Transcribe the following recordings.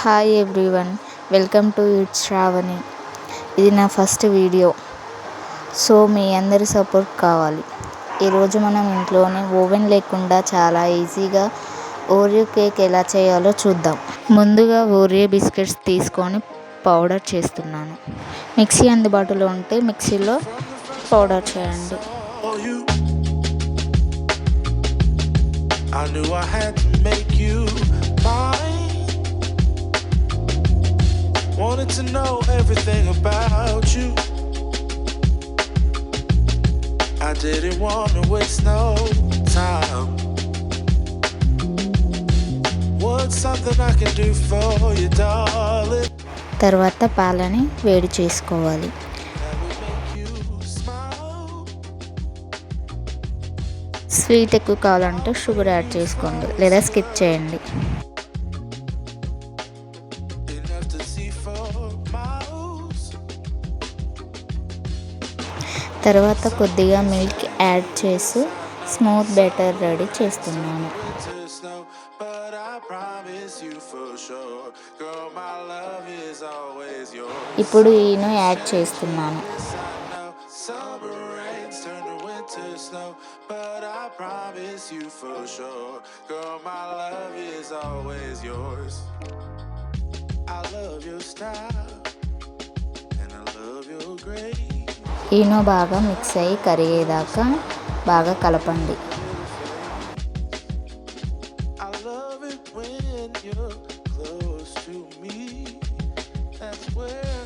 Hi everyone, welcome to it's Shravani. ఇది నా first video, so మీ అందరి సపోర్ట్ కావాలి. ఈరోజు మనం ఇంట్లోనే ఓవెన్ లేకుండా చాలా ఈజీగా ఓరియో కేక్ ఎలా చేయాలో చూద్దాం. ముందుగా ఓరియో బిస్కెట్స్ తీసుకొని పౌడర్ చేస్తున్నాను. మిక్సీ అందుబాటులో ఉంటే మిక్సీలో పౌడర్ చేయండి. I knew I had to make you mine. Wanted to know everything about you. I didn't want to waste no time. What's something I can do for you, darling? తర్వాత పాలని వేడి చేసుకోవాలి. Sweet ఎక్కువ కావాలంటే sugar add చేసుకోండి లేదా skip చేయండి. తర్వాత కొద్దిగా మిల్క్ యాడ్ చేసి స్మూత్ బ్యాటర్ రెడీ చేస్తున్నాను. ఇప్పుడు ఈనో యాడ్ చేస్తున్నాను. But I promise you for sure, girl, my love is always yours. I love your style and I love your grace. Eno బాగా మిక్స్ అయ్యి కరిగేదాకా బాగా కలపండి. I love it when you're close to me. That's where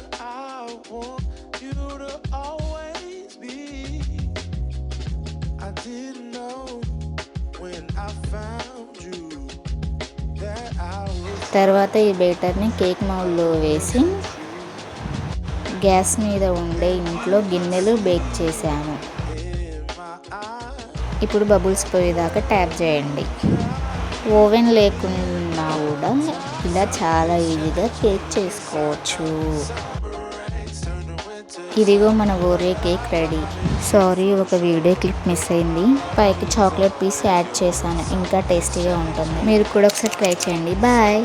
I want you to always be. I didn't know when I found you that I was. తర్వాత ఈ బేటర్ని cake మౌల్డ్లో వేసి gas మీద ఉండే ఇంట్లో గిన్నెలు బేక్ చేశాను. ఇప్పుడు బబుల్స్ పోయేదాకా ట్యాప్ చేయండి. ఓవెన్ లేకున్నా కూడా ఇలా చాలా ఈజీగా కేక్ చేసుకోవచ్చు. ఇదిగో మన ఓరియో కేక్ రెడీ. సారీ, ఒక వీడియో క్లిప్ మిస్ అయింది. పైకి చాక్లెట్ పీస్ యాడ్ చేశాను, ఇంకా టేస్టీగా ఉంటుంది. మీరు కూడా ఒకసారి ట్రై చేయండి. బాయ్.